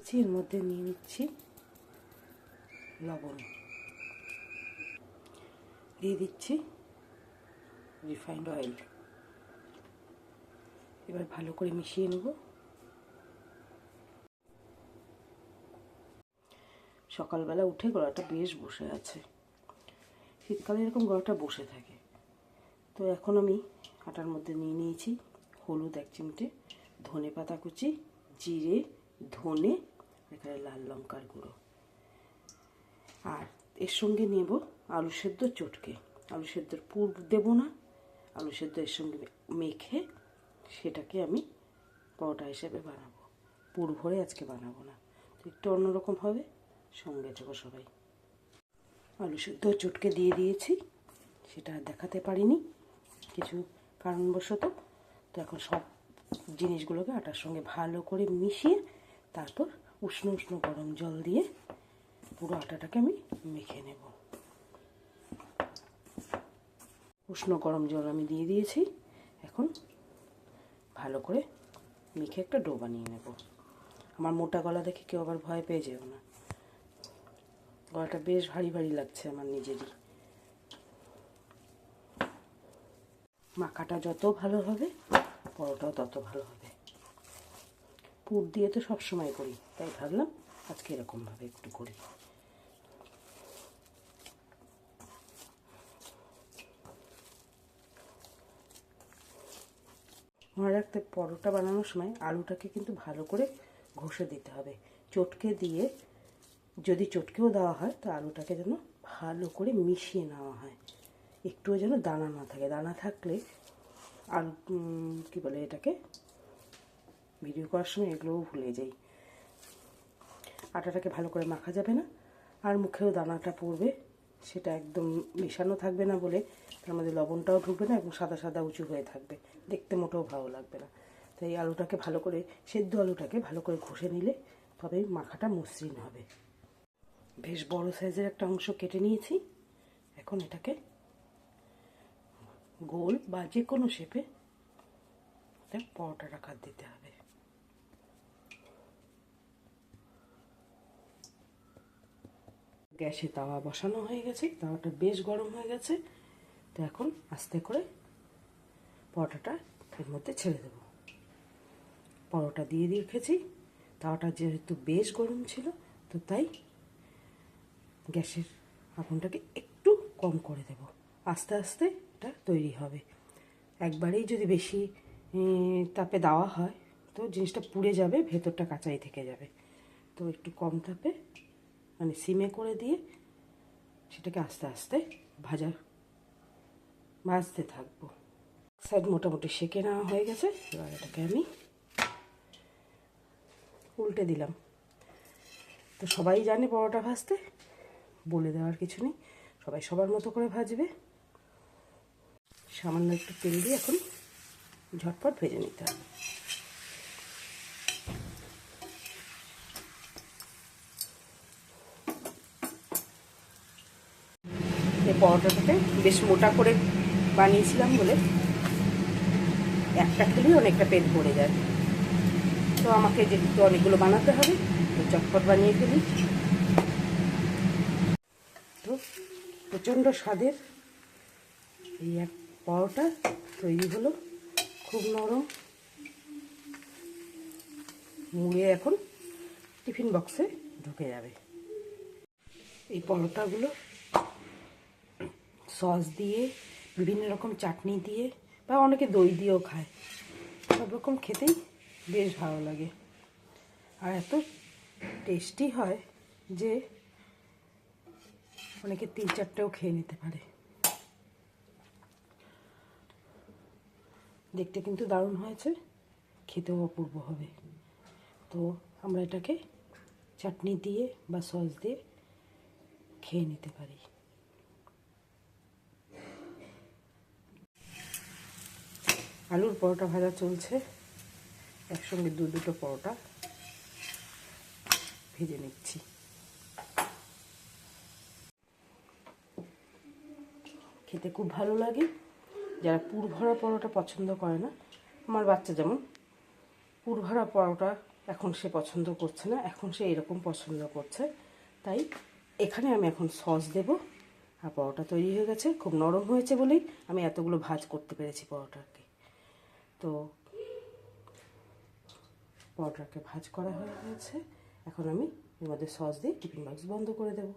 নিয়েছি, এর মধ্যে নিয়ে নিচ্ছি লবণ, দিয়ে দিচ্ছি রিফাইন্ড অয়েল। এবার ভালো করে মিশিয়ে নেব। সকালবেলা উঠে গলাটা বেশ বসে আছে, শীতকালে এরকম গলাটা বসে থাকে। তো এখন আমি আটার মধ্যে নিয়ে নিয়েছি হলুদ 1 চিমটে, ধনে পাতা কুচি, জিরে, ধনে, এখানে লাল লঙ্কার গুঁড়ো, আর এর সঙ্গে নেব আলু সেদ্ধ চটকে। আলু সেদ্ধর পুর দেব না, আলু সেদ্ধ এর সঙ্গে মেখে সেটাকে আমি পরোটা হিসেবে বানাবো। পুর ভরে আজকে বানাবো না, তো একটু অন্যরকম হবে, সঙ্গে থেকো সবাই। আলু সেদ্ধ চটকে দিয়ে দিয়েছি, সেটা দেখাতে পারিনি কিছু কারণবশত। তো এখন সব জিনিসগুলোকে আটার সঙ্গে ভালো করে মিশিয়ে তারপর উষ্ণ উষ্ণ গরম জল দিয়ে পুরো আটাটাকে আমি মেখে নেব। উষ্ণ গরম জল আমি দিয়ে দিয়েছি, এখন ভালো করে মেখে একটা ডো বানিয়ে নেব। আমার মোটা গলা দেখে কেউ আবার ভয় পেয়ে যেও না, গলাটা বেশ ভারী ভারী লাগছে আমার নিজেরই। মাখাটা যত ভালো হবে পরোটাও তত ভালো হবে। পুর দিয়ে তো সবসময় করি, তাই ভাবলাম আজকে এরকমভাবে একটু করি। মনে রাখতে, পরোটা বানানোর সময় আলুটাকে কিন্তু ভালো করে ঘষে দিতে হবে। চটকে দিয়ে, যদি চটকেও দেওয়া হয় তো আলুটাকে যেন ভালো করে মিশিয়ে নেওয়া হয়, একটুও যেন দানা না থাকে। দানা থাকলে আলু কী বলে এটাকে, ভিডিও করার সময় এগুলোও ভুলে যাই। আটাটাকে ভালো করে মাখা যাবে না, আর মুখেও দানাটা পড়বে, সেটা একদম মেশানো থাকবে না বলে তার মধ্যে লবণটাও ঢুকবে না এবং সাদা সাদা উঁচু হয়ে থাকবে, দেখতে মোটেও ভালো লাগবে না। তাই আলুটাকে ভালো করে, সেদ্ধ আলুটাকে ভালো করে ঘষে নিলে তবেই মাখাটা মসৃণ হবে। বেশ বড় সাইজের একটা অংশ কেটে নিয়েছি, এখন এটাকে গোল বা যে কোনো শেপে পরোটার আকার দিতে হবে। গ্যাসে তাওয়া বসানো হয়ে গেছে, তাওয়াটা বেশ গরম হয়ে গেছে। তো এখন আস্তে করে পরোটাটা এর মধ্যে ছেড়ে দেব। পরোটা দিয়ে রেখেছি, তাওয়াটা যেহেতু বেশ গরম ছিল, তো তাই গ্যাসের আগুনটাকে একটু কম করে দেব। আস্তে আস্তে এটা তৈরি হবে। একবারেই যদি বেশি তাপে দেওয়া হয় তো জিনিসটা পুড়ে যাবে, ভেতরটা কাঁচাই থেকে যাবে। তো একটু কম তাপে, মানে সিমে করে দিয়ে সেটাকে আস্তে আস্তে ভাজতে থাকবো। সাইড মোটামুটি সেঁকে নেওয়া হয়ে গেছে, এবার এটাকে আমি উল্টে দিলাম। তো সবাই জানে পরোটা ভাজতে, বলে দেওয়ার কিছু নেই, সবাই সবার মতো করে ভাজবে। সামান্য একটু তেল দিয়ে এখন ঝটপট ভেজে নিতে হবে। এই পরোটাটাকে বেশ মোটা করে বানিয়েছিলাম বলে একটা খেলেই অনেকটা পেট ভরে যায়। তো আমাকে যেহেতু অনেকগুলো বানাতে হবে, তো চটপট বানিয়ে ফেলি। তো প্রচণ্ড স্বাদের এই এক পরোটা তৈরি হলো, খুব নরম। মুড়ে এখন টিফিন বক্সে ঢুকে যাবে। এই পরোটাগুলো সস দিয়ে, বিভিন্ন রকম চাটনি দিয়ে, বা অনেকে দই দিয়েও খায়, সব রকম খেতেই বেশ ভালো লাগে। আর এত টেস্টি হয় যে অনেকে 3-4টেও খেয়ে নিতে পারে। দেখতে কিন্তু দারুণ হয়েছে, খেতেও অপূর্ব হবে। তো আমরা এটাকে চাটনি দিয়ে বা সস দিয়ে খেয়ে নিতে পারি। আলুর পরোটা ভাজা চলছে, একসঙ্গে দুটো পরোটা ভেজে নিচ্ছি। খেতে খুব ভালো লাগে। যারা পুর ভরা পরোটা পছন্দ করে না, আমার বাচ্চা যেমন পুর ভরা পরোটা এখন সে পছন্দ করছে না, এখন সে এরকম পছন্দ করছে। তাই এখানে আমি এখন সস দেব। আর পরোটা তৈরি হয়ে গেছে, খুব নরম হয়েছে বলেই আমি এতগুলো ভাঁজ করতে পেরেছি পরোটাকে। তো পরোটাকে ভাঁজ করা হয়ে গেছে, এখন আমি এর মধ্যে সস দিয়ে টিফিন বক্স বন্ধ করে দেবো।